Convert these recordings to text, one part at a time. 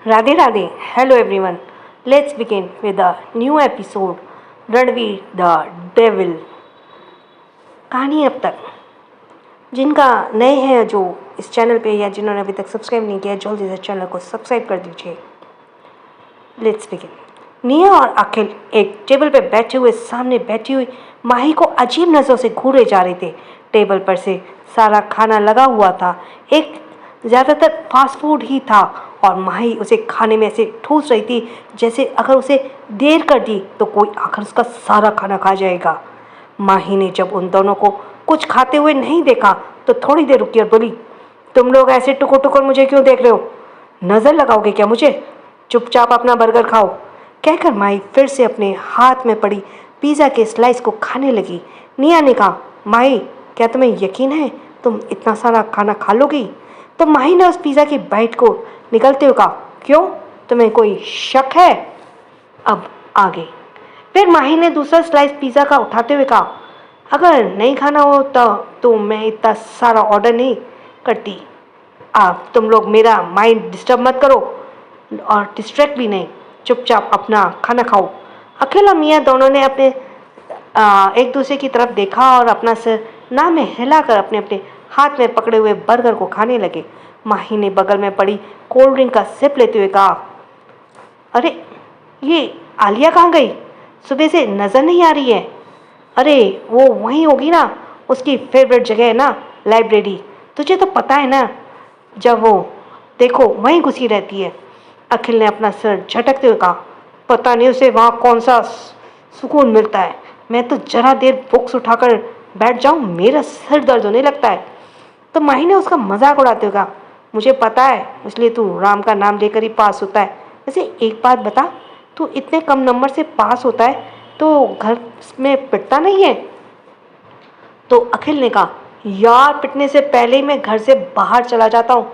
Radhe Radhe. Hello everyone. Let's begin with a new episode Ranveer the devil. कहानी अब तक जिनका नए हैं जो इस चैनल पे या जिन्होंने अभी तक सब्सक्राइब नहीं किया जल्दी से चैनल को सब्सक्राइब कर दीजिए। Let's begin. निया और अखिल एक टेबल पे बैठे हुए सामने बैठी हुई माही को अजीब नज़रों से घूरे जा रहे थे। टेबल पर से सारा खाना लगा हुआ था, एक ज़्यादातर फास्ट फूड ही था और माही उसे खाने में ऐसे ठूस रही थी जैसे अगर उसे देर कर दी तो कोई आखिर उसका सारा खाना खा जाएगा। माही ने जब उन दोनों को कुछ खाते हुए नहीं देखा तो थोड़ी देर रुकी और बोली, तुम लोग ऐसे टुकुर टुकुर मुझे क्यों देख रहे हो? नज़र लगाओगे क्या मुझे? चुपचाप अपना बर्गर खाओ। कहकर माही फिर से अपने हाथ में पड़ी पिज़्ज़ा के स्लाइस को खाने लगी। निया ने कहा, माही क्या तुम्हें यकीन है तुम इतना सारा खाना खा लोगी? तो माही ने उस पिज़्ज़ा की बाइट को निकलते हुए कहा, क्यों तुम्हें कोई शक है? अब आगे। फिर माही ने दूसरा स्लाइस पिज़्ज़ा का उठाते हुए कहा, अगर नहीं खाना हो तो मैं इतना सारा ऑर्डर नहीं करती। आप तुम लोग मेरा माइंड डिस्टर्ब मत करो और डिस्ट्रैक्ट भी नहीं, चुपचाप अपना खाना खाओ। अखिल और मियाँ दोनों ने अपने एक दूसरे की तरफ देखा और अपना सिर ना में हिलाकर अपने अपने हाथ में पकड़े हुए बर्गर को खाने लगे। माही ने बगल में पड़ी कोल्ड ड्रिंक का सिप लेते हुए कहा, अरे ये आलिया कहाँ गई? सुबह से नज़र नहीं आ रही है। अरे वो वहीं होगी ना, उसकी फेवरेट जगह है ना लाइब्रेरी, तुझे तो पता है ना, जब वो देखो वहीं घुसी रहती है। अखिल ने अपना सिर झटकते हुए कहा, पता नहीं उसे वहाँ कौन सा सुकून मिलता है, मैं तो जरा देर बुक्स उठाकर बैठ जाऊँ मेरा सिर दर्द होने लगता है। तो माही ने उसका मजाक उड़ाते हुए कहा, मुझे पता है इसलिए तू राम का नाम लेकर ही पास होता है। वैसे एक बात बता, तू इतने कम नंबर से पास होता है तो घर में पिटता नहीं है? तो अखिल ने कहा, यार पिटने से पहले ही मैं घर से बाहर चला जाता हूँ,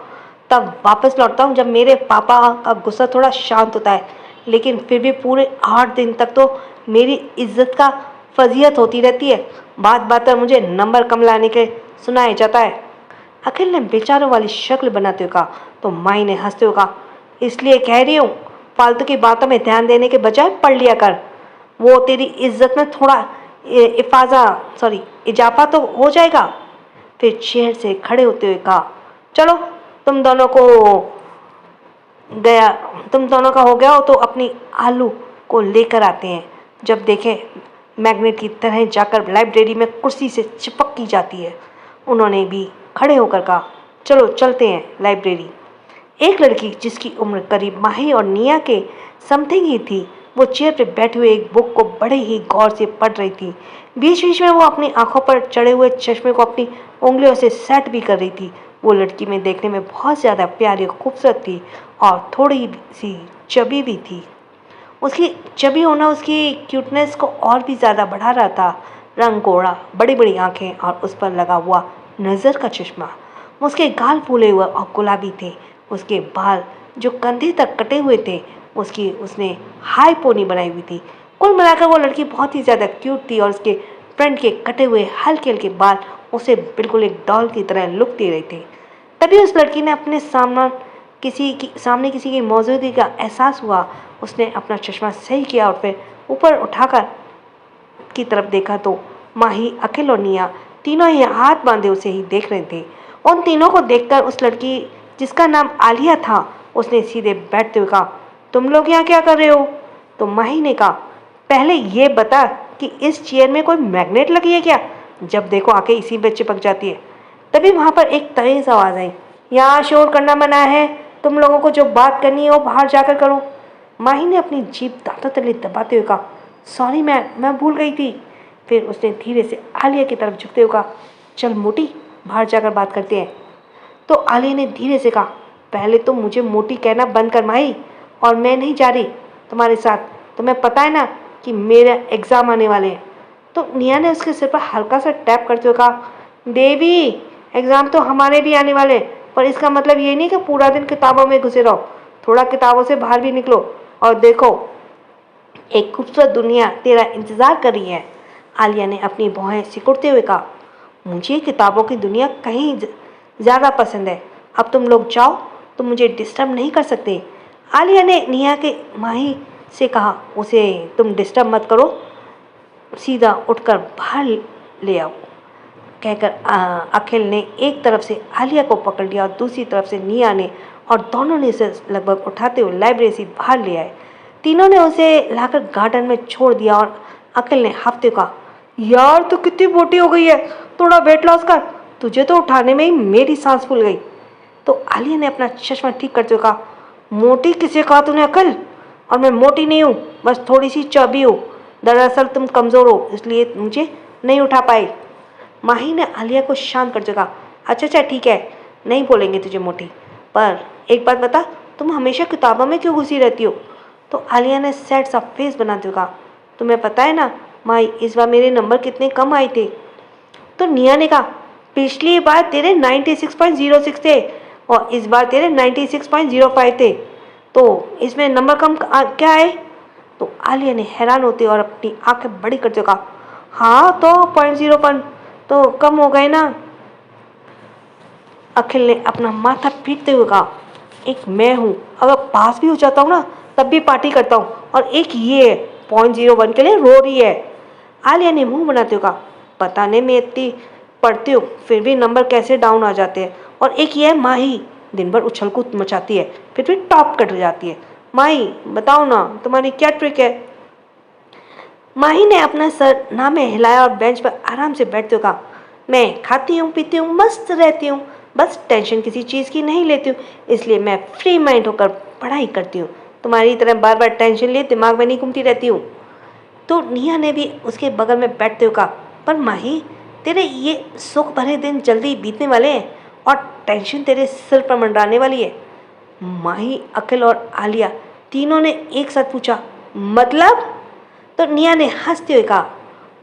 तब वापस लौटता हूँ जब मेरे पापा का गुस्सा थोड़ा शांत होता है, लेकिन फिर भी पूरे 8 दिन तक तो मेरी इज्जत का फजीहत होती रहती है। बात बात पर मुझे नंबर कम लाने के सुनाया जाता है। अखिल ने बेचारों वाली शक्ल बनाते हुए कहा। तो माई ने हंसते हुए कहा, इसलिए कह रही हूँ फालतू की बातों में ध्यान देने के बजाय पढ़ लिया कर, वो तेरी इज्जत में थोड़ा इजाफा तो हो जाएगा। फिर चेयर से खड़े होते हुए कहा, चलो तुम दोनों का हो गया हो तो अपनी आलू को लेकर आते हैं। जब देखें मैग्नेट की तरह जाकर लाइब्रेरी में कुर्सी से चिपक की जाती है। उन्होंने भी खड़े होकर कहा, चलो चलते हैं लाइब्रेरी। एक लड़की जिसकी उम्र करीब माही और निया के समथिंग ही थी, वो चेयर पर बैठे हुए एक बुक को बड़े ही गौर से पढ़ रही थी। बीच बीच में वो अपनी आंखों पर चढ़े हुए चश्मे को अपनी उंगलियों से सेट भी कर रही थी। वो लड़की में देखने में बहुत ज़्यादा प्यारी और खूबसूरत थी और थोड़ी सी चबी भी थी। उसकी चबी होना उसकी क्यूटनेस को और भी ज़्यादा बढ़ा रहा था। रंग गोरा, बड़ी बड़ी आंखें और उस पर लगा हुआ नज़र का चश्मा। उसके गाल फूले हुए और गुलाबी थे। उसके बाल जो कंधे तक कटे हुए थे उसने हाई पोनी बनाई हुई थी। कुल मिलाकर वो लड़की बहुत ही ज़्यादा क्यूट थी और उसके फ्रंट के कटे हुए हल्के हल्के बाल उसे बिल्कुल एक डॉल की तरह लुक दे रहे थे। तभी उस लड़की ने अपने सामने किसी की मौजूदगी का एहसास हुआ। उसने अपना चश्मा सही किया और फिर ऊपर उठाकर की तरफ देखा तो माही, अखिल और निया तीनों ही हाथ बांधे उसे ही देख रहे थे। उन तीनों को देखकर उस लड़की जिसका नाम आलिया था, उसने सीधे बैठते हुए कहा, तुम लोग यहाँ क्या कर रहे हो? तो माही ने कहा, पहले ये बता कि इस चेयर में कोई मैग्नेट लगी है क्या? जब देखो आके इसी पे चिपक जाती है। तभी वहाँ पर एक तेज आवाज़ आई, यहाँ शोर करना मना है, तुम लोगों को जो बात करनी है वो बाहर जाकर करो। माही ने अपनी जीभ दांतों तले दबाते हुए कहा, सॉरी मैं भूल गई थी। फिर उसने धीरे से आलिया की तरफ झुकते हुए कहा, चल मोटी बाहर जाकर बात करते हैं। तो आलिया ने धीरे से कहा, पहले तो मुझे मोटी कहना बंद कर माही, और मैं नहीं जा रही तुम्हारे साथ, तुम्हें पता है ना कि मेरे एग्ज़ाम आने वाले हैं। तो निया ने उसके सिर पर हल्का सा टैप करते हुए कहा, देवी एग्ज़ाम तो हमारे भी आने वाले हैं, पर इसका मतलब ये नहीं कि पूरा दिन किताबों में घुसे रहो, थोड़ा किताबों से बाहर भी निकलो और देखो एक खूबसूरत दुनिया तेरा इंतज़ार कर रही है। आलिया ने अपनी भौहें सिकुड़ते हुए कहा, मुझे किताबों की दुनिया कहीं ज़्यादा पसंद है। अब तुम लोग जाओ, तुम मुझे डिस्टर्ब नहीं कर सकते। आलिया ने नेहा के माही से कहा, उसे तुम डिस्टर्ब मत करो, सीधा उठकर बाहर ले आओ, कहकर अखिल ने एक तरफ से आलिया को पकड़ लिया और दूसरी तरफ से निया ने, और दोनों ने उसे लगभग उठाते हुए लाइब्रेरी से बाहर ले आए। तीनों ने उसे लाकर गार्डन में छोड़ दिया और अखिल ने हफ्ते कहा, यार तू कितनी मोटी हो गई है, थोड़ा वेट लॉस कर, तुझे तो उठाने में ही मेरी सांस फूल गई। तो आलिया ने अपना चश्मा ठीक करते हुए कहा, मोटी किसे कहा तूने अकल, और मैं मोटी नहीं हूँ, बस थोड़ी सी चौबी हूँ, दरअसल तुम कमज़ोर हो इसलिए मुझे नहीं उठा पाई। माही ने आलिया को शांत करते कहा, अच्छा अच्छा ठीक है, नहीं बोलेंगे तुझे मोटी, पर एक बात बता, तुम हमेशा किताबों में क्यों घुसी रहती हो। तो आलिया ने सैड सा फेस बनाते हुए कहा, तुम्हें पता है ना माही, इस बार मेरे नंबर कितने कम आए थे। तो निया ने कहा, पिछली बार तेरे 96.06 थे और इस बार तेरे 96.05 थे, तो इसमें नंबर कम क्या है। तो आलिया ने हैरान होते और अपनी आंखें बड़ी करते कहा, हाँ तो 0.01 तो कम हो गए ना। अखिल ने अपना माथा पीटते हुए कहा, एक मैं हूँ, अगर पास भी हो जाता हूँ ना तब भी पार्टी करता हूँ, और एक ये 0.01 के लिए रो रही है। आलिया ने मुंह बनाते हुए कहा, पता नहीं मैं इतनी पढ़ती हूँ फिर भी नंबर कैसे डाउन आ जाते हैं, और एक ये है माही, दिन भर उछल कूद मचाती है फिर भी टॉप कर जाती है। माही बताओ ना तुम्हारी क्या ट्रिक है। माही ने अपना सर ना में हिलाया और बेंच पर आराम से बैठते हुए कहा, मैं खाती हूँ पीती हूँ मस्त रहती हूँ, बस टेंशन किसी चीज़ की नहीं लेती हूँ, इसलिए मैं फ्री माइंड होकर पढ़ाई करती हूँ, तुम्हारी तरह बार बार टेंशन लिए दिमाग में नहीं घूमती रहती हूँ। तो निया ने भी उसके बगल में बैठते हुए कहा, पर माही तेरे ये सुख भरे दिन जल्दी बीतने वाले हैं और टेंशन तेरे सिर पर मंडराने वाली है। माही, अखिल और आलिया तीनों ने एक साथ पूछा, मतलब। तो निया ने हंसते हुए कहा,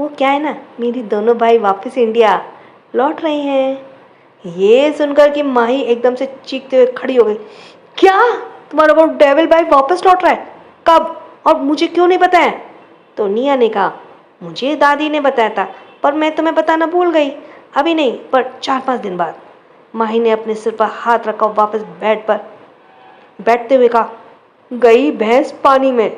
वो क्या है ना, मेरी दोनों भाई वापस इंडिया लौट रहे हैं। ये सुनकर कि माही एकदम से चीखते हुए खड़ी हो गई, क्या तुम्हारा वो डेविल भाई वापस लौट रहा है, कब और मुझे क्यों नहीं बताया। तो निया ने कहा, मुझे दादी ने बताया था पर मैं तुम्हें बताना भूल गई, अभी नहीं पर 4-5 दिन बाद। माही ने अपने सिर पर हाथ रखा और वापस बेड पर बैठते हुए कहा, गई भैंस पानी में,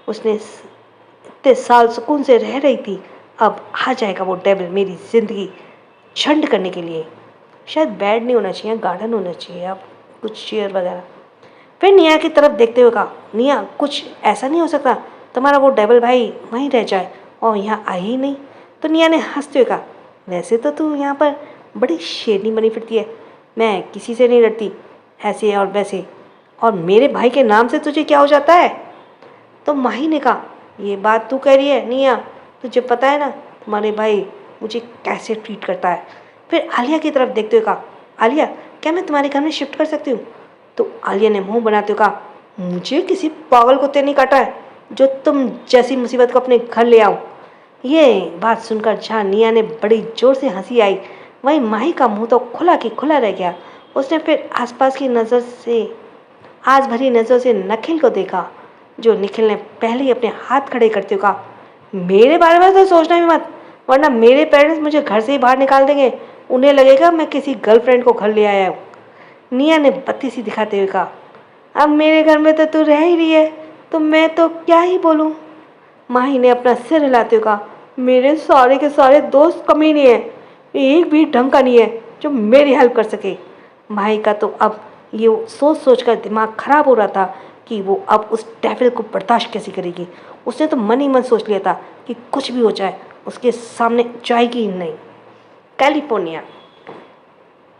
उसने इतने साल सुकून से रह रही थी, अब आ जाएगा वो डेविल मेरी जिंदगी झंड करने के लिए। शायद बेड नहीं होना चाहिए, गार्डन होना चाहिए, अब कुछ चेयर वगैरह। फिर निया की तरफ देखते हुए कहा, निया कुछ ऐसा नहीं हो सकता तुम्हारा वो डेविल भाई वहीं रह जाए और यहाँ आए ही नहीं। तो निया ने हंसते हुए कहा, वैसे तो तू यहाँ पर बड़ी शेरनी बनी फिरती है, मैं किसी से नहीं लड़ती, ऐसे और वैसे, और मेरे भाई के नाम से तुझे क्या हो जाता है। तो माही ने कहा, ये बात तू कह रही है निया, तुझे पता है ना तुम्हारे भाई मुझे कैसे ट्रीट करता है। फिर आलिया की तरफ देखते हुए कहा, आलिया क्या मैं तुम्हारे घर में शिफ्ट कर सकती हूँ। तो आलिया ने मुंह बनाते हुए कहा, मुझे किसी पागल कुत्ते ने काटा है जो तुम जैसी मुसीबत को अपने घर ले आओ। ये बात सुनकर जहाँ निया ने बड़ी जोर से हंसी आई, वहीं माही का मुंह तो खुला की खुला रह गया। उसने फिर आसपास की नज़र से आज भरी नज़रों से निखिल को देखा, जो निखिल ने पहले ही अपने हाथ खड़े करते हुए कहा, मेरे बारे में तो सोचना भी मत, वरना मेरे पेरेंट्स मुझे घर से ही बाहर निकाल देंगे, उन्हें लगेगा मैं किसी गर्लफ्रेंड को घर ले आया हूँ। निया ने बत्ती सी दिखाते हुए कहा, अब मेरे घर में तो तू रह ही रही है तो मैं तो क्या ही बोलूँ। माही ने अपना सिर हिलाते हुए कहा, मेरे सारे के सारे दोस्त कमीने हैं, एक भी ढंग का नहीं है जो मेरी हेल्प कर सके। माही का तो अब ये सोच सोच कर दिमाग खराब हो रहा था कि वो अब उस डेविल को बर्दाश्त कैसे करेगी। उसने तो मन ही मन सोच लिया था कि कुछ भी हो जाए उसके सामने जाएगी ही नहीं। कैलिफोर्निया,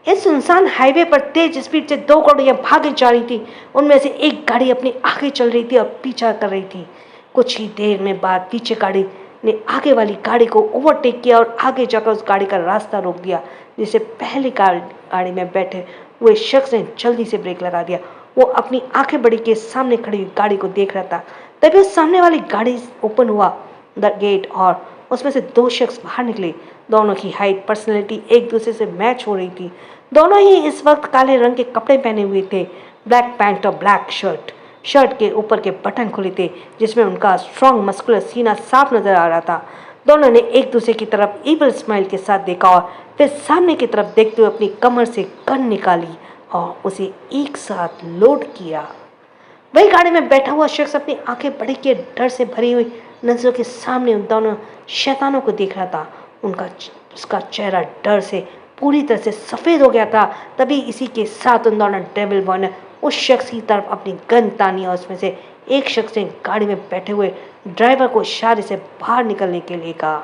इस सुनसान हाईवे पर तेज स्पीड से 2 गाड़ियां भागे जा रही थी। उनमें से एक गाड़ी अपने आगे चल रही थी और पीछा कर रही थी। कुछ ही देर में बाद पीछे गाड़ी ने आगे वाली गाड़ी को ओवरटेक किया और आगे जाकर उस गाड़ी का रास्ता रोक दिया, जिसे पहली गाड़ी में बैठे हुए शख्स ने जल्दी से ब्रेक लगा दिया। वो अपनी आंखें बड़ी के सामने खड़ी हुई गाड़ी को देख रहा था। तभी उस सामने वाली गाड़ी ओपन हुआ द गेट और उसमें से 2 शख्स बाहर निकले। दोनों की हाइट पर्सनैलिटी एक दूसरे से मैच हो रही थी। दोनों ही इस वक्त काले रंग के कपड़े पहने हुए थे, ब्लैक पैंट और ब्लैक शर्ट। शर्ट के ऊपर के बटन खुले थे जिसमें उनका स्ट्रॉन्ग मस्कुलर सीना साफ नजर आ रहा था। दोनों ने एक दूसरे की तरफ इवल स्माइल के साथ देखा और फिर सामने की तरफ देखते हुए अपनी कमर से गन निकाली और उसे एक साथ लोड किया। वही गाड़ी में बैठा हुआ शख्स अपनी आंखें बड़ी के डर से भरी हुई नजरों के सामने उन दोनों शैतानों को देख रहा था। उसका चेहरा डर से पूरी तरह से सफेद हो गया था। तभी इसी के साथ उन दोनों डेविल बॉय ने उस शख्स की तरफ अपनी गन तानी और उसमें से एक शख्स ने गाड़ी में बैठे हुए ड्राइवर को इशारे से बाहर निकलने के लिए कहा।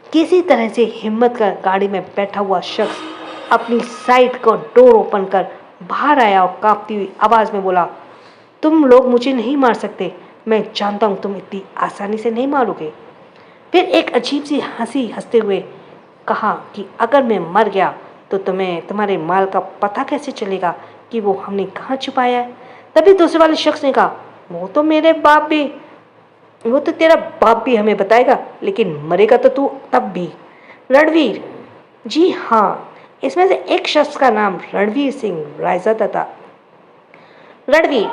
किसी तरह से हिम्मत कर गाड़ी में बैठा हुआ शख्स अपनी साइड को डोर ओपन कर बाहर आया और कांपती हुई आवाज में बोला, तुम लोग मुझे नहीं मार सकते, मैं जानता हूँ तुम इतनी आसानी से नहीं मारोगे। फिर एक अजीब सी हंसी हंसते हुए कहा कि अगर मैं मर गया तो तुम्हें तुम्हारे माल का पता कैसे चलेगा कि वो हमने कहाँ छुपाया है। तभी दूसरे वाले शख्स ने कहा, वो तो तेरा बाप भी हमें बताएगा, लेकिन मरेगा तो तू तब भी। रणवीर, जी हाँ, इसमें से एक शख्स का नाम रणवीर सिंह रायजादा था। Ranveer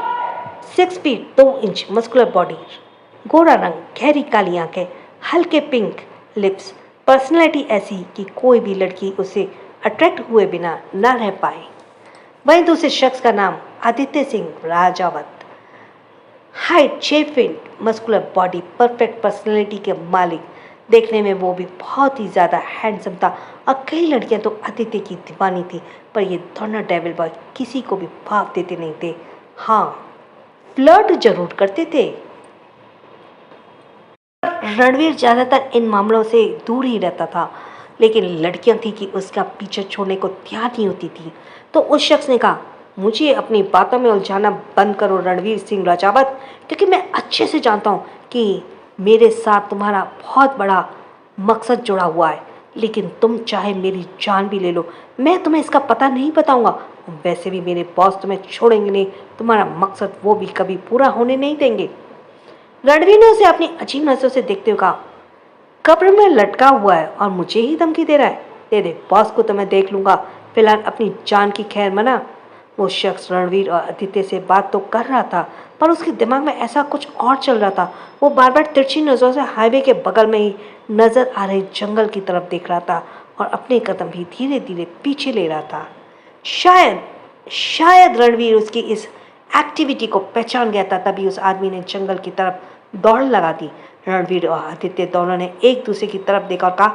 6 feet 2 inch muscular body, गोरा रंग, गहरी काली आंखें, हल्के पिंक लिप्स, पर्सनैलिटी ऐसी कि कोई भी लड़की उसे अट्रैक्ट हुए बिना न रह पाए। वहीं दूसरे शख्स का नाम Aditya Singh Rajawat, height 6 feet, muscular body, perfect personality के मालिक। देखने में वो भी बहुत ही ज़्यादा हैंडसम था और कई लड़कियां तो आदित्य की दीवानी थी, पर ये दोनों डेविल बॉय किसी को भी भाव देते नहीं थे। हाँ, फ्लर्ट जरूर करते थे। रणवीर ज़्यादातर इन मामलों से दूर ही रहता था, लेकिन लड़कियां थी कि उसका पीछे छोड़ने को तैयार नहीं होती थी। तो उस शख्स ने कहा, मुझे अपनी बातों में उलझाना बंद करो रणवीर सिंह राजावत, क्योंकि मैं अच्छे से जानता हूँ कि मेरे साथ तुम्हारा बहुत बड़ा मकसद जुड़ा हुआ है। लेकिन तुम चाहे मेरी जान भी ले लो, मैं तुम्हें इसका पता नहीं बताऊंगा। वैसे भी मेरे बॉस तुम्हें छोड़ेंगे नहीं, तुम्हारा मकसद वो भी कभी पूरा होने नहीं देंगे। रणवीर ने उसे अपनी अजीब नजरों से देखते हुए कहा, कब्र में लटका हुआ है और मुझे ही धमकी दे रहा है। तेरे बॉस को तो मैं देख लूंगा, फिलहाल अपनी जान की खैर मना। वो शख्स रणवीर और आदित्य से बात तो कर रहा था, पर उसके दिमाग में ऐसा कुछ और चल रहा था। वो बार बार तिरछी नजरों से हाईवे के बगल में ही नजर आ रहे जंगल की तरफ देख रहा था और अपने कदम भी धीरे धीरे पीछे ले रहा था। शायद रणवीर उसकी इस एक्टिविटी को पहचान गया था, तभी उस आदमी ने जंगल की तरफ दौड़ लगा दी। रणवीर और आदित्य दोनों ने एक दूसरे की तरफ देखा और कहा,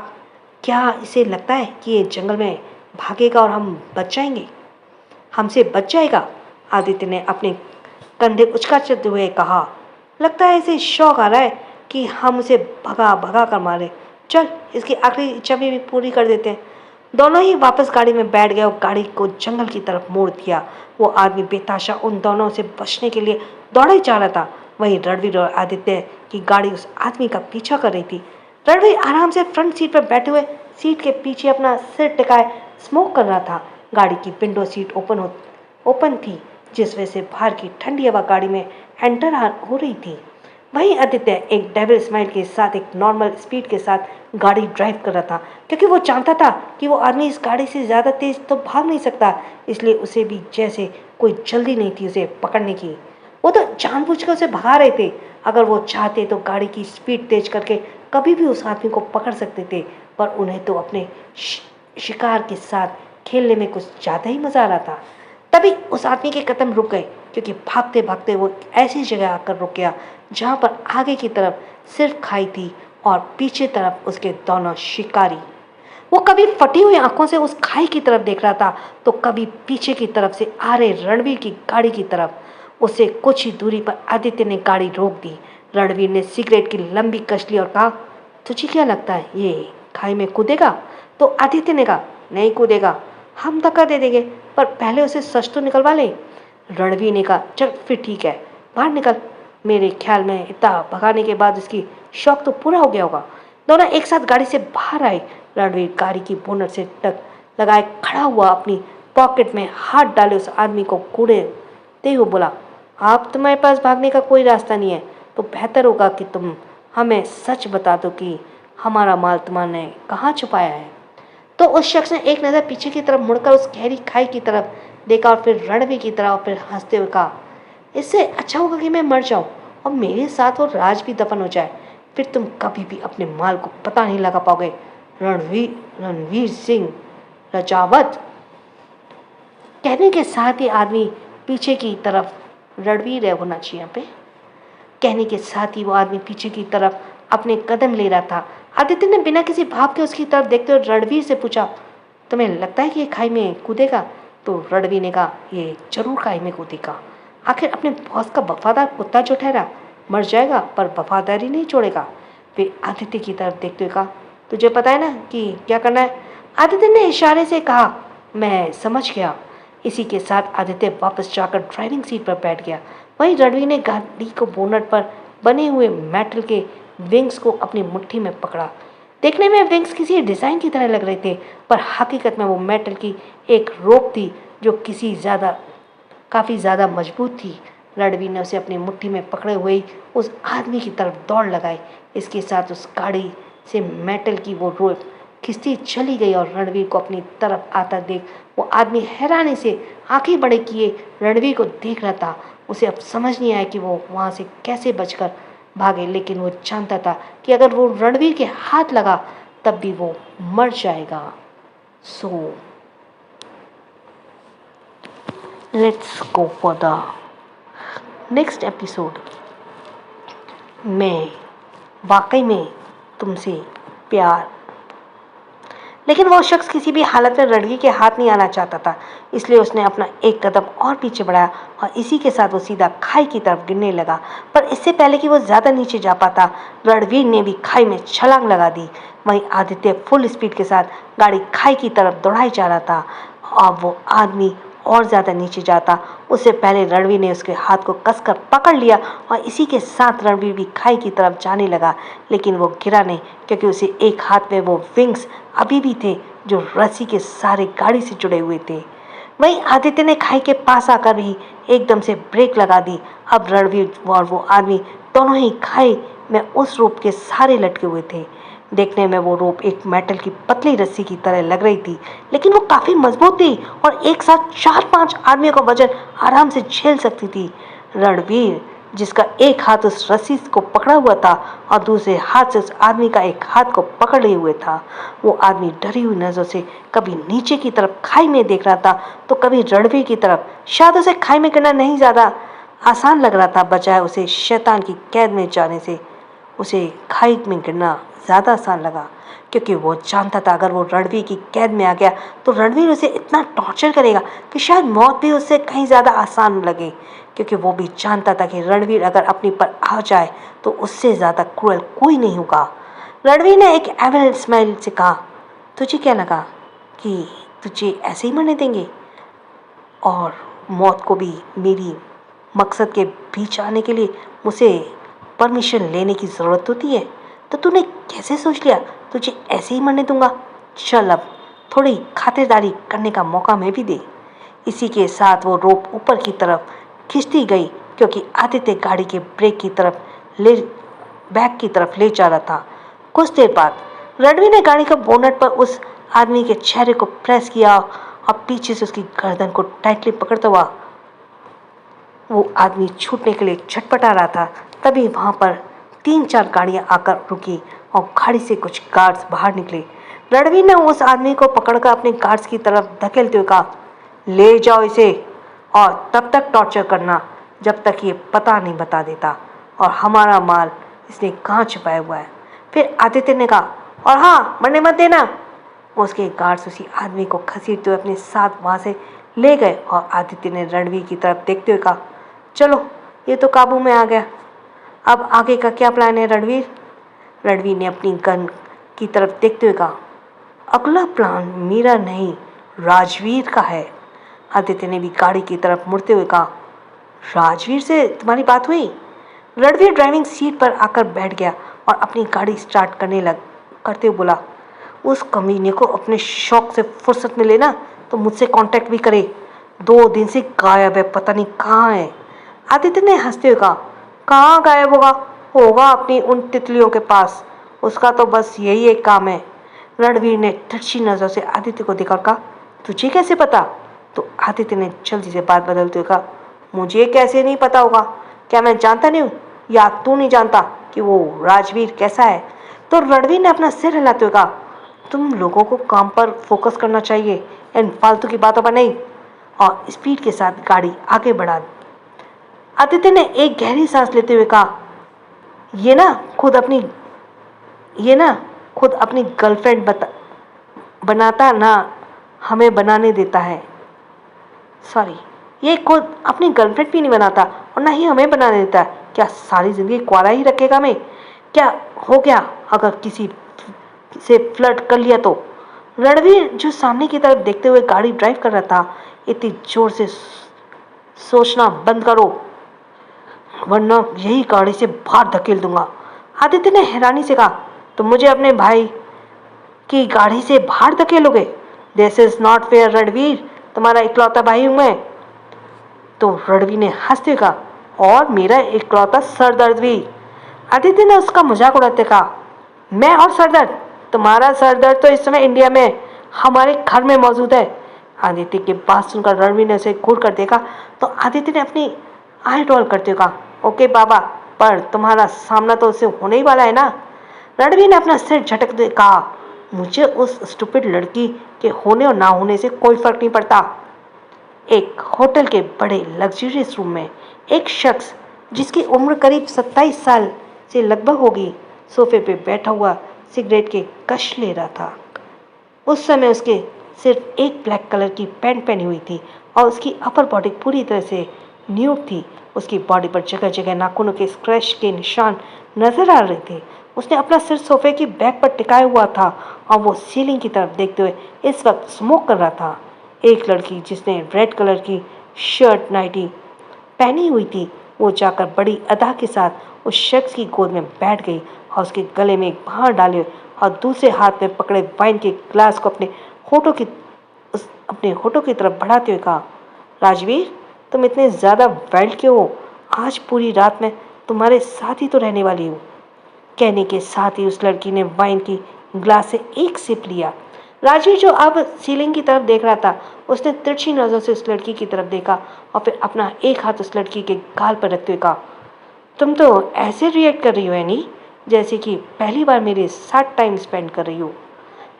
क्या इसे लगता है कि ये जंगल में भागेगा और हम बच जाएंगे, हमसे बच जाएगा? आदित्य ने अपने कंधे उचकाते हुए कहा, लगता है इसे शौक आ रहा है कि हम उसे भगा भगा कर मारे। चल, इसकी आखिरी इच्छा भी पूरी कर देते हैं। दोनों ही वापस गाड़ी में बैठ गए और गाड़ी को जंगल की तरफ मोड़ दिया। वो आदमी बेताशा उन दोनों से बचने के लिए दौड़ा ही जा रहा था। वहीं रणवीर और आदित्य की गाड़ी उस आदमी का पीछा कर रही थी। रणवीर आराम से फ्रंट सीट पर बैठे हुए सीट के पीछे अपना सिर टिकाए स्मोक कर रहा था। गाड़ी की विंडो सीट ओपन थी, जिस वजह से बाहर की ठंडी हवा गाड़ी में एंटर हो रही थी। वहीं आदित्य एक डेविल स्माइल के साथ एक नॉर्मल स्पीड के साथ गाड़ी ड्राइव कर रहा था, क्योंकि वो जानता था कि वो आदमी इस गाड़ी से ज़्यादा तेज तो भाग नहीं सकता, इसलिए उसे भी जैसे कोई जल्दी नहीं थी उसे पकड़ने की। वो तो जानबूझकर उसे भगा रहे थे। अगर वो चाहते तो गाड़ी की स्पीड तेज करके कभी भी उस आदमी को पकड़ सकते थे, पर उन्हें तो अपने शिकार के साथ खेलने में कुछ ज़्यादा ही मज़ा आ रहा था। तभी उस आदमी के कदम रुक गए, क्योंकि भागते भागते वो ऐसी जगह आकर रुक गया जहाँ पर आगे की तरफ सिर्फ खाई थी और पीछे तरफ उसके दोनों शिकारी। वो कभी फटी हुई आंखों से उस खाई की तरफ देख रहा था, तो कभी पीछे की तरफ से आ रहे रणवीर की गाड़ी की तरफ। उसे कुछ ही दूरी पर आदित्य ने गाड़ी रोक दी। रणवीर ने सिगरेट की लंबी कश ली और कहा, तुझे क्या लगता है ये खाई में कूदेगा? तो आदित्य ने कहा, नहीं कूदेगा, हम धक्का दे देंगे, पर पहले उसे सच तो निकलवा ले। रणवीर ने कहा, चल फिर ठीक है, बाहर निकल। मेरे ख्याल में इतना भगाने के बाद इसकी शौक तो पूरा हो गया होगा। दोनों एक साथ गाड़ी से बाहर आए। रणवीर गाड़ी की बोनट से टक लगाए खड़ा हुआ अपनी पॉकेट में हाथ डाले उस आदमी को कूड़ते हुए बोला, आप तुम्हारे पास भागने का कोई रास्ता नहीं है, तो बेहतर होगा कि तुम हमें सच बता दो कि हमारा माल तुम्हारे कहाँ छुपाया है। तो उस शख्स ने एक नज़र पीछे की तरफ मुड़कर उस गहरी खाई की तरफ देखा और फिर रणवीर की तरफ, और फिर हंसते हुए कहा, इससे अच्छा होगा कि मैं मर जाऊं और मेरे साथ वो राज भी दफन हो जाए, फिर तुम कभी भी अपने माल को पता नहीं लगा पाओगे। रणवीर सिंह राजावत कहने के साथ ही आदमी पीछे की तरफ रणवीर है होना चाहिए यहाँ पे। कहने के साथ ही वो आदमी पीछे की तरफ अपने कदम ले रहा था। आदित्य ने बिना किसी भाव के उसकी तरफ देखते हुए रणवीर से पूछा, तुम्हें लगता है कि ये खाई में कूदेगा? तो रणवीर ने कहा, ये जरूर खाई में कूदेगा। आखिर अपने बॉस का वफादार कुत्ता जो ठहरा मर जाएगा पर वफादारी नहीं छोड़ेगा। वे आदित्य की तरफ देखते हुए कहा, तुझे पता है ना कि क्या करना है? आदित्य ने इशारे से कहा, मैं समझ गया। इसी के साथ आदित्य वापस जाकर ड्राइविंग सीट पर बैठ गया। वहीं रणवीर ने गाड़ी को बोनट पर बने हुए मेटल के विंग्स को अपनी मुट्ठी में पकड़ा। देखने में विंग्स किसी डिज़ाइन की तरह लग रहे थे, पर हकीकत में वो मेटल की एक रोप थी जो काफ़ी ज़्यादा मजबूत थी। रणवीर ने उसे अपनी मुट्ठी में पकड़े हुए ही उस आदमी की तरफ दौड़ लगाई। इसके साथ उस गाड़ी से मेटल की वो रोप खिंचती चली गई और रणवीर को अपनी तरफ आता देख वो आदमी हैरानी से आंखें बड़े किए रणवीर को देख रहा था। उसे अब समझ नहीं आया कि वो वहाँ से कैसे बचकर भागे, लेकिन वो जानता था कि अगर वो रणवीर के हाथ लगा तब भी वो मर जाएगा। So let's go for the next episode. मैं वाकई में तुमसे प्यार। लेकिन वो शख्स किसी भी हालत में रणवीर के हाथ नहीं आना चाहता था, इसलिए उसने अपना एक कदम और पीछे बढ़ाया और इसी के साथ वो सीधा खाई की तरफ गिरने लगा। पर इससे पहले कि वो ज़्यादा नीचे जा पाता, रणवीर ने भी खाई में छलांग लगा दी। वहीं आदित्य फुल स्पीड के साथ गाड़ी खाई की तरफ दौड़ाई जा रहा था। अब वो आदमी और ज़्यादा नीचे जाता उससे पहले रणवीर ने उसके हाथ को कसकर पकड़ लिया और इसी के साथ रणवीर भी खाई की तरफ जाने लगा। लेकिन वो गिरा नहीं, क्योंकि उसे एक हाथ में वो विंग्स अभी भी थे जो रस्सी के सारे गाड़ी से जुड़े हुए थे। वहीं आदित्य ने खाई के पास आकर भी एकदम से ब्रेक लगा दी। अब रणवीर और वो आदमी दोनों ही खाई में उस रोप के सहारे लटके हुए थे। देखने में वो रोप एक मेटल की पतली रस्सी की तरह लग रही थी, लेकिन वो काफ़ी मजबूत थी और एक साथ 4-5 आदमियों का वजन आराम से झेल सकती थी। रणवीर, जिसका एक हाथ उस रस्सी को पकड़ा हुआ था और दूसरे हाथ से उस आदमी का एक हाथ को पकड़ लिए हुए था, वो आदमी डरी हुई नज़रों से कभी नीचे की तरफ खाई में देख रहा था तो कभी रणवीर की तरफ। शायद उसे खाई में गिरना नहीं ज़्यादा आसान लग रहा था, बजाय उसे शैतान की कैद में जाने से उसे खाई में गिरना ज़्यादा आसान लगा, क्योंकि वो जानता था अगर वो रणवीर की कैद में आ गया तो रणवीर उसे इतना टॉर्चर करेगा कि शायद मौत भी उससे कहीं ज़्यादा आसान लगे, क्योंकि वो भी जानता था कि रणवीर अगर अपनी पर आ जाए तो उससे ज़्यादा क्रूएल कोई नहीं होगा। रणवीर ने एक एवल स्माइल से कहा, तुझे क्या लगा कि तुझे ऐसे ही मरने देंगे? और मौत को भी मेरी मकसद के बीच आने के लिए मुझे परमिशन लेने की ज़रूरत होती है, तो तूने कैसे सोच लिया तुझे ऐसे ही मरने दूंगा? चल अब थोड़ी खातिरदारी करने का मौका मैं भी दे। इसी के साथ वो रोप ऊपर की तरफ खिंचती गई, क्योंकि आदित्य गाड़ी के बैक की तरफ ले जा रहा था। कुछ देर बाद रणवीर ने गाड़ी का बोनट पर उस आदमी के चेहरे को प्रेस किया और पीछे से उसकी गर्दन को टाइटली पकड़ता हुआ वो आदमी छूटने के लिए छटपटा रहा था। तभी वहाँ पर 3-4 गाड़ियाँ आकर रुकी और गाड़ी से कुछ गार्ड्स बाहर निकले। रणवीर ने उस आदमी को पकड़कर अपने गार्ड्स की तरफ धकेलते हुए कहा, ले जाओ इसे और तब तक टॉर्चर करना जब तक ये पता नहीं बता देता और हमारा माल इसने कहाँ छुपाया हुआ है। फिर आदित्य ने कहा, और हाँ, मरने मत देना। उसके गार्ड्स उसी आदमी को घसीटते हुए अपने साथ वहाँ से ले गए और आदित्य ने रणवीर की तरफ देखते हुए कहा, चलो ये तो काबू में आ गया, अब आगे का क्या प्लान है रणवीर? रणवीर ने अपनी गन की तरफ देखते हुए कहा, अगला प्लान मेरा नहीं राजवीर का है। आदित्य ने भी गाड़ी की तरफ मुड़ते हुए कहा, राजवीर से तुम्हारी बात हुई? रणवीर ड्राइविंग सीट पर आकर बैठ गया और अपनी गाड़ी स्टार्ट करते हुए बोला, उस कमीने को अपने शौक से फुर्सत मिले ना तो मुझसे कांटेक्ट भी करे। 2 दिन से गायब है, पता नहीं कहाँ है। आदित्य ने हंसते हुए कहा, कहाँ गायब होगा अपनी उन तितलियों के पास, उसका तो बस यही एक काम है। रणवीर ने तिरछी नज़र से आदित्य को देखा और कहा, तुझे कैसे पता? तो आदित्य ने जल्दी से बात बदलते हुए कहा, मुझे कैसे नहीं पता होगा? क्या मैं जानता नहीं हूँ या तू नहीं जानता कि वो राजवीर कैसा है? तो रणवीर ने अपना सिर हिलाते हुए कहा, तुम लोगों को काम पर फोकस करना चाहिए, इन फालतू की बातों पर नहीं। और स्पीड के साथ गाड़ी आगे बढ़ा आदित्य ने एक गहरी सांस लेते हुए कहा, ये ना खुद अपनी गर्लफ्रेंड बनाता ना हमें बनाने देता है। सॉरी, ये खुद अपनी गर्लफ्रेंड भी नहीं बनाता और ना ही हमें बनाने देता। क्या सारी जिंदगी कुआरा ही रखेगा हमें? क्या हो गया अगर किसी से फ्लर्ट कर लिया तो? रणवीर जो सामने की तरफ देखते हुए गाड़ी ड्राइव कर रहा था, इतनी जोर से सोचना बंद करो वरना यही गाड़ी से बाहर धकेल दूंगा। आदित्य ने हैरानी से कहा, तुम मुझे अपने भाई की गाड़ी से बाहर धकेलोगे? This is not fair Ranveer, तुम्हारा इकलौता भाई हूं मैं। तो रणवीर ने हंसते कहा, और मेरा इकलौता सरदर्द भी। आदित्य ने उसका मजाक उड़ाते कहा, मैं और सरदर्द? तुम्हारा सरदर्द तो इस समय इंडिया में हमारे घर में मौजूद है। आदित्य की बात सुनकर रणवीर ने उसे घूर कर देखा तो आदित्य ने अपनी आई रोल करते हुए कहा, ओके बाबा, पर तुम्हारा सामना तो उससे होने ही वाला है ना। रणवीर ने अपना सिर झटकते कहा, मुझे उस स्टूपिड लड़की के होने और ना होने से कोई फर्क नहीं पड़ता। एक होटल के बड़े लग्जरियस रूम में एक शख्स जिसकी उम्र करीब 27 साल से लगभग होगी, सोफे पे बैठा हुआ सिगरेट के कश ले रहा था। उस समय उसके सिर्फ एक ब्लैक कलर की पैंट पहनी हुई थी और उसकी अपर बॉडी पूरी तरह से न्यूड थी। उसकी बॉडी पर जगह जगह नाखूनों के स्क्रैच के निशान नजर आ रहे थे। उसने अपना सिर सोफे की बैक पर टिकाया हुआ था और वो सीलिंग की तरफ देखते हुए इस वक्त स्मोक कर रहा था। एक लड़की जिसने रेड कलर की शर्ट नाइटी पहनी हुई थी, वो जाकर बड़ी अदा के साथ उस शख्स की गोद में बैठ गई और उसके गले में एक भार डाले और दूसरे हाथ में पकड़े वाइन के ग्लास को अपने होठों की तरफ बढ़ाते हुए कहा, राजवीर, तुम इतने ज़्यादा वाइल्ड क्यों हो? आज पूरी रात मैं तुम्हारे साथ ही तो रहने वाली हूँ। कहने के साथ ही उस लड़की ने वाइन की ग्लास से एक सिप लिया। राजवीर जो अब सीलिंग की तरफ देख रहा था, उसने तिरछी नजर से उस लड़की की तरफ देखा और फिर अपना एक हाथ उस लड़की के गाल पर रखते हुए कहा, तुम तो ऐसे रिएक्ट कर रही हो एनी जैसे कि पहली बार मेरे साथ टाइम स्पेंड कर रही हो।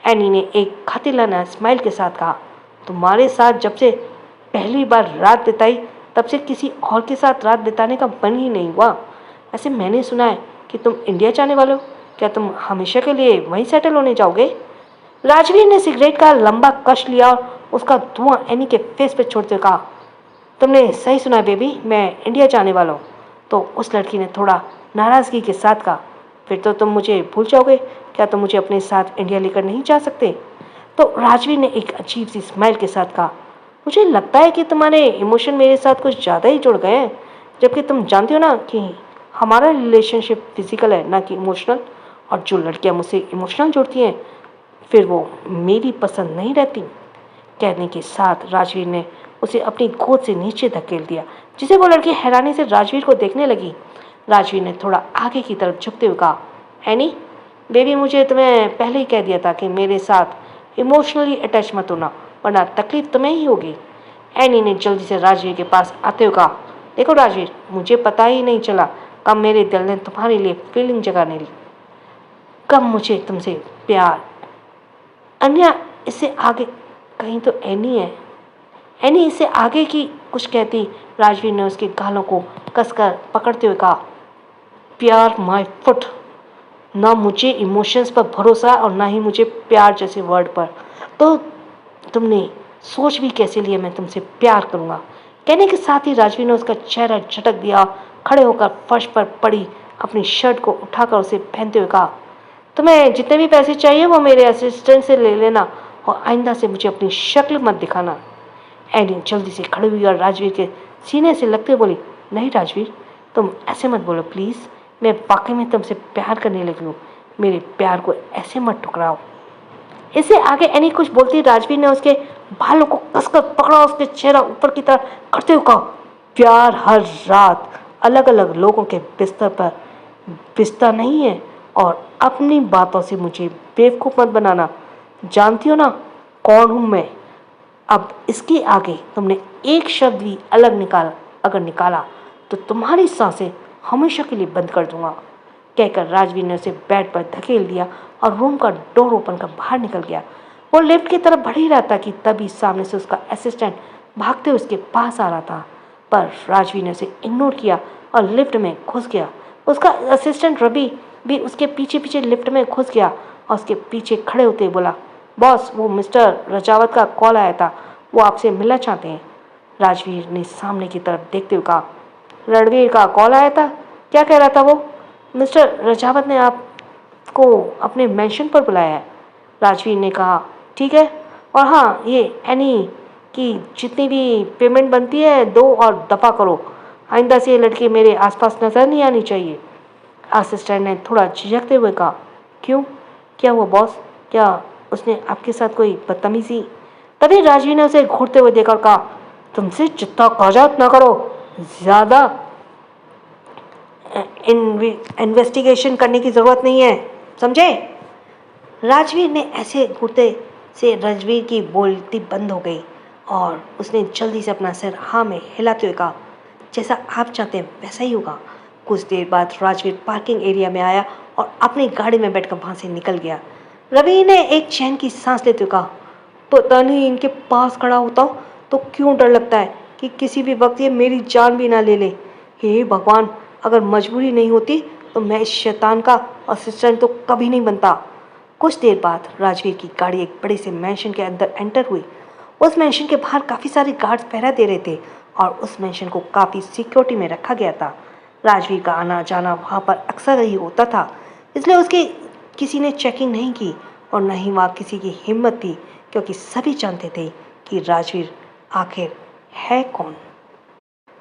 एनी ने एक खातिलाना स्माइल के साथ कहा, तुम्हारे साथ जब से पहली बार रात बिताई तब से किसी और के साथ रात बिताने का मन ही नहीं हुआ। ऐसे मैंने सुना है कि तुम इंडिया जाने वाले हो, क्या तुम हमेशा के लिए वहीं सेटल होने जाओगे? राजवीर ने सिगरेट का लंबा कश लिया और उसका धुआं एनी के फेस पे छोड़ते कहा, तुमने सही सुना बेबी, मैं इंडिया जाने वाला हूँ। तो उस लड़की ने थोड़ा नाराज़गी के साथ कहा, फिर तो तुम मुझे भूल जाओगे, क्या तुम मुझे अपने साथ इंडिया लेकर नहीं जा सकते? तो राजवीर ने एक अजीब सी स्माइल के साथ कहा, मुझे लगता है कि तुम्हारे इमोशन मेरे साथ कुछ ज़्यादा ही जुड़ गए हैं, जबकि तुम जानती हो ना कि हमारा रिलेशनशिप फिजिकल है ना कि इमोशनल। और जो लड़कियां मुझसे इमोशनल जुड़ती हैं फिर वो मेरी पसंद नहीं रहती। कहने के साथ राजवीर ने उसे अपनी गोद से नीचे धकेल दिया, जिसे वो लड़की हैरानी से राजवीर को देखने लगी। राजवीर ने थोड़ा आगे की तरफ झुकते हुए कहा, एनी बेबी, मुझे तुम्हें पहले ही कह दिया था कि मेरे साथ इमोशनली अटैच मत होना, वरना तकलीफ तुम्हें ही होगी। एनी ने जल्दी से राजवीर के पास आते हुए कहा, देखो राजवीर, मुझे पता ही नहीं चला कब मेरे दिल ने तुम्हारे लिए फीलिंग जगाने ली, कब मुझे तुमसे प्यार। अन्य इससे आगे कहीं तो एनी है। एनी इससे आगे की कुछ कहती राजवीर ने उसके गालों को कसकर पकड़ते हुए कहा, प्यार माय फुट, ना मुझे इमोशंस पर भरोसा और ना ही मुझे प्यार जैसे वर्ड पर, तो तुमने सोच भी कैसे लिया मैं तुमसे प्यार करूँगा। कहने के साथ ही राजवीर ने उसका चेहरा झटक दिया, खड़े होकर फर्श पर पड़ी अपनी शर्ट को उठाकर उसे पहनते हुए कहा, तुम्हें जितने भी पैसे चाहिए वो मेरे असिस्टेंट से ले लेना और आइंदा से मुझे अपनी शक्ल मत दिखाना। एनी जल्दी से खड़ी हुई और राजवीर के सीने से लगते बोली, नहीं राजवीर, तुम ऐसे मत बोलो प्लीज़, मैं वाकई में तुमसे प्यार करने लगी हूँ, मेरे प्यार को ऐसे मत ठुकराओ। इससे आगे एनी कुछ बोलती राजवीर ने उसके बालों को कसकर पकड़ा, उसके चेहरा ऊपर की तरफ करते हुए कहा, प्यार हर रात अलग अलग लोगों के बिस्तर पर बिस्तर नहीं है और अपनी बातों से मुझे बेवकूफ़ मत बनाना, जानती हो ना कौन हूँ मैं। अब इसके आगे तुमने एक शब्द भी अगर निकाला तो तुम्हारी सांसें हमेशा के लिए बंद कर दूंगा। कहकर राजवीर ने उसे बेड पर धकेल दिया और रूम का डोर ओपन कर बाहर निकल गया। वो लिफ्ट की तरफ बढ़ ही रहा था कि तभी सामने से उसका असिस्टेंट भागते हुए उसके पास आ रहा था। पर राजवीर ने उसे इग्नोर किया और लिफ्ट में घुस गया। उसका असिस्टेंट रवि भी उसके पीछे पीछे लिफ्ट में घुस गया और उसके पीछे खड़े होते बोला, बॉस, वो मिस्टर रजावत का कॉल आया था, वो आपसे मिलना चाहते हैं। राजवीर ने सामने की तरफ देखते हुए कहा, रणवीर का कॉल आया था? क्या कह रहा था वो? मिस्टर रजावत ने आपको अपने मेंशन पर बुलाया है। राजवीर ने कहा, ठीक है, और हाँ, ये एनी की जितनी भी पेमेंट बनती है दो और दफ़ा करो। आइंदा से ये लड़की मेरे आसपास नजर नहीं आनी चाहिए। असिस्टेंट ने थोड़ा झिझकते हुए कहा, क्यों, क्या हुआ बॉस? क्या उसने आपके साथ कोई बदतमीजी? तभी राजवीर ने उसे घूरते हुए देखा और कहा, तुमसे चित्ता काजात ना करो, ज़्यादा इन्वेस्टिगेशन करने की ज़रूरत नहीं है, समझे? राजवीर ने ऐसे घूरते से रणवीर की बोलती बंद हो गई और उसने जल्दी से अपना सिर हाँ में हिलाते हुए कहा, जैसा आप चाहते हैं वैसा ही होगा। कुछ देर बाद राजवीर पार्किंग एरिया में आया और अपनी गाड़ी में बैठकर वहाँ से निकल गया। रवि ने एक चैन की सांस लेते हुए कहा, पता नहीं इनके पास खड़ा होता हूँ तो क्यों डर लगता है कि किसी भी वक्त ये मेरी जान भी ना ले ले। हे भगवान, अगर मजबूरी नहीं होती तो मैं इस शैतान का असिस्टेंट तो कभी नहीं बनता। कुछ देर बाद राजवीर की गाड़ी एक बड़े से मैंशन के अंदर एंटर हुई। उस मैंशन के बाहर काफ़ी सारे गार्ड्स पहरा दे रहे थे और उस मैंशन को काफ़ी सिक्योरिटी में रखा गया था। राजवीर का आना जाना वहाँ पर अक्सर ही होता था, इसलिए उसकी किसी ने चेकिंग नहीं की और न ही वहाँ किसी की हिम्मत थी, क्योंकि सभी जानते थे कि राजवीर आखिर है कौन।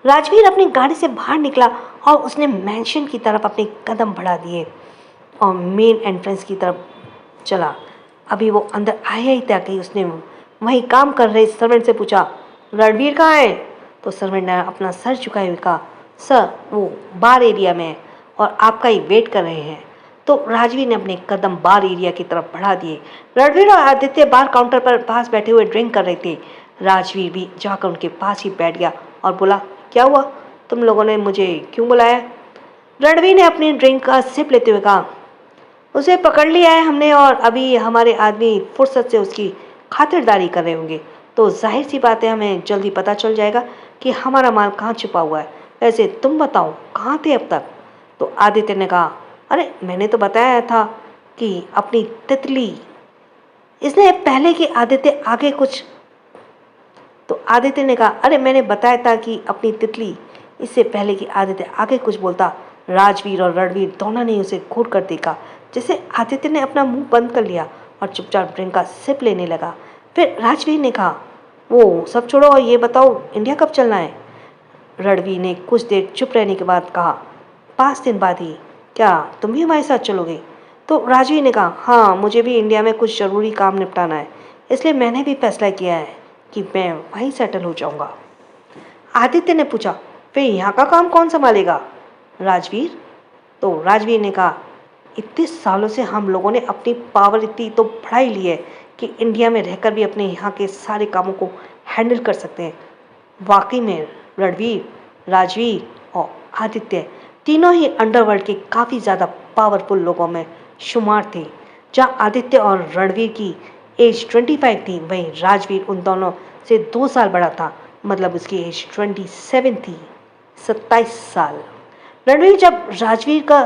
राजवीर अपनी गाड़ी से बाहर निकला और उसने मैंशन की तरफ अपने कदम बढ़ा दिए और मेन एंट्रेंस की तरफ चला। अभी वो अंदर आया ही था कि उसने वहीं काम कर रहे सर्वेंट से पूछा, रणवीर कहाँ है? तो सर्वेंट ने अपना सर झुकाए हुए कहा, सर वो बार एरिया में है और आपका ही वेट कर रहे हैं। तो राजवीर ने अपने कदम बार एरिया की तरफ बढ़ा दिए। रणवीर और आदित्य बार काउंटर पर पास बैठे हुए ड्रिंक कर रहे थे। राजवीर भी जाकर उनके पास ही बैठ गया और बोला, क्या हुआ, तुम लोगों ने मुझे क्यों बुलाया? रणवीर ने अपनी ड्रिंक का सिप लेते हुए कहा, उसे पकड़ लिया है हमने और अभी हमारे आदमी फुर्सत से उसकी खातिरदारी कर रहे होंगे, तो जाहिर सी बात है हमें जल्दी पता चल जाएगा कि हमारा माल कहाँ छुपा हुआ है। वैसे तुम बताओ कहाँ थे अब तक? तो आदित्य ने कहा, अरे मैंने तो बताया था कि अपनी तितली। इसने पहले कि आदित्य आगे कुछ तो आदित्य ने कहा, अरे मैंने बताया था कि अपनी तितली। इससे पहले कि आदित्य आगे कुछ बोलता, राजवीर और रणवीर दोनों ने उसे घूर कर देखा। जैसे आदित्य ने अपना मुंह बंद कर लिया और चुपचाप ड्रिंक का सिप लेने लगा। फिर राजवीर ने कहा, वो सब छोड़ो और ये बताओ इंडिया कब चलना है? रणवीर ने कुछ देर चुप रहने के बाद कहा, 5 दिन बाद ही। क्या तुम भी हमारे साथ चलोगे? तो राजवीर ने कहा, हाँ, मुझे भी इंडिया में कुछ ज़रूरी काम निपटाना है, इसलिए मैंने भी फैसला किया है कि मैं वहीं सेटल हो जाऊंगा। आदित्य ने पूछा, फिर यहाँ का काम कौन संभालेगा? राजवीर। तो राजवीर ने कहा, इतने सालों से हम लोगों ने अपनी पावर इतनी तो बढ़ा ही ली है कि इंडिया में रहकर भी अपने यहाँ के सारे कामों को हैंडल कर सकते हैं। वाकई में रणवीर, राजवीर और आदित्य तीनों ही अंडरवर्ल्ड के काफ़ी ज़्यादा पावरफुल लोगों में शुमार थे। जहाँ आदित्य और रणवीर की एज 25 थी, वहीं राजवीर उन दोनों से 2 साल बड़ा था, मतलब उसकी एज 27 थी, 27 साल। रणवीर जब राजवीर का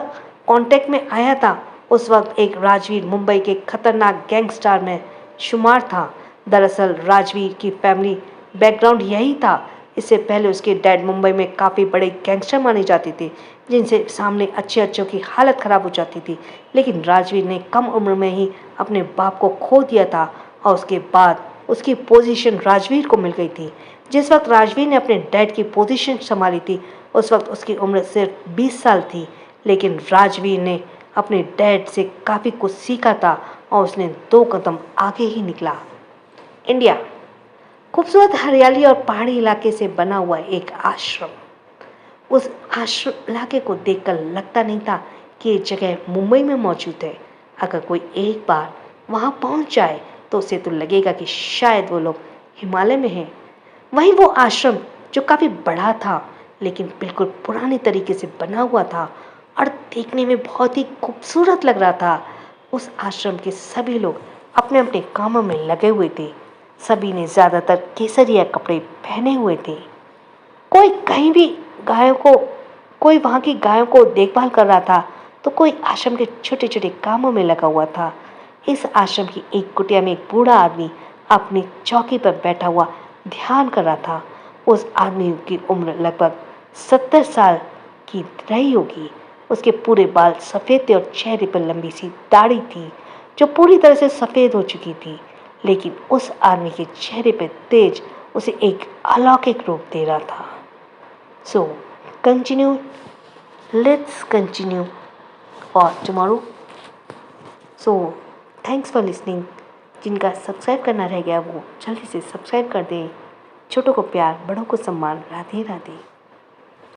कांटेक्ट में आया था उस वक्त एक राजवीर मुंबई के खतरनाक गैंगस्टर में शुमार था। दरअसल राजवीर की फैमिली बैकग्राउंड यही था। इससे पहले उसके डैड मुंबई में काफ़ी बड़े गैंगस्टर माने जाते थे, जिनसे सामने अच्छे अच्छों की हालत ख़राब हो जाती थी। लेकिन राजवीर ने कम उम्र में ही अपने बाप को खो दिया था और उसके बाद उसकी पोजीशन राजवीर को मिल गई थी। जिस वक्त राजवीर ने अपने डैड की पोजीशन संभाली थी उस वक्त उसकी उम्र सिर्फ 20 साल थी। लेकिन राजवीर ने अपने डैड से काफ़ी कुछ सीखा था और उसने 2 कदम आगे ही निकला। इंडिया, खूबसूरत हरियाली और पहाड़ी इलाके से बना हुआ एक आश्रम। उस आश्रम इलाके को देखकर लगता नहीं था कि ये जगह मुंबई में मौजूद है। अगर कोई एक बार वहाँ पहुँच जाए तो उसे तो लगेगा कि शायद वो लोग हिमालय में हैं। वहीं वो आश्रम जो काफ़ी बड़ा था लेकिन बिल्कुल पुराने तरीके से बना हुआ था और देखने में बहुत ही खूबसूरत लग रहा था। उस आश्रम के सभी लोग अपने अपने कामों में लगे हुए थे। सभी ने ज़्यादातर केसरिया कपड़े पहने हुए थे। कोई कहीं भी गायों को कोई वहाँ की गायों को देखभाल कर रहा था, तो कोई आश्रम के छोटे छोटे कामों में लगा हुआ था। इस आश्रम की एक कुटिया में एक बूढ़ा आदमी अपनी चौकी पर बैठा हुआ ध्यान कर रहा था। उस आदमी की उम्र लगभग 70 साल की रही होगी। उसके पूरे बाल सफ़ेद थे और चेहरे पर लंबी सी दाढ़ी थी जो पूरी तरह से सफ़ेद हो चुकी थी। लेकिन उस आदमी के चेहरे पर तेज उसे एक अलौकिक रूप दे रहा था। So continue let's continue for tomorrow. So thanks for listening. जिनका सब्सक्राइब करना रह गया वो जल्दी से सब्सक्राइब कर दें। छोटों को प्यार, बड़ों को सम्मान। राधे राधे।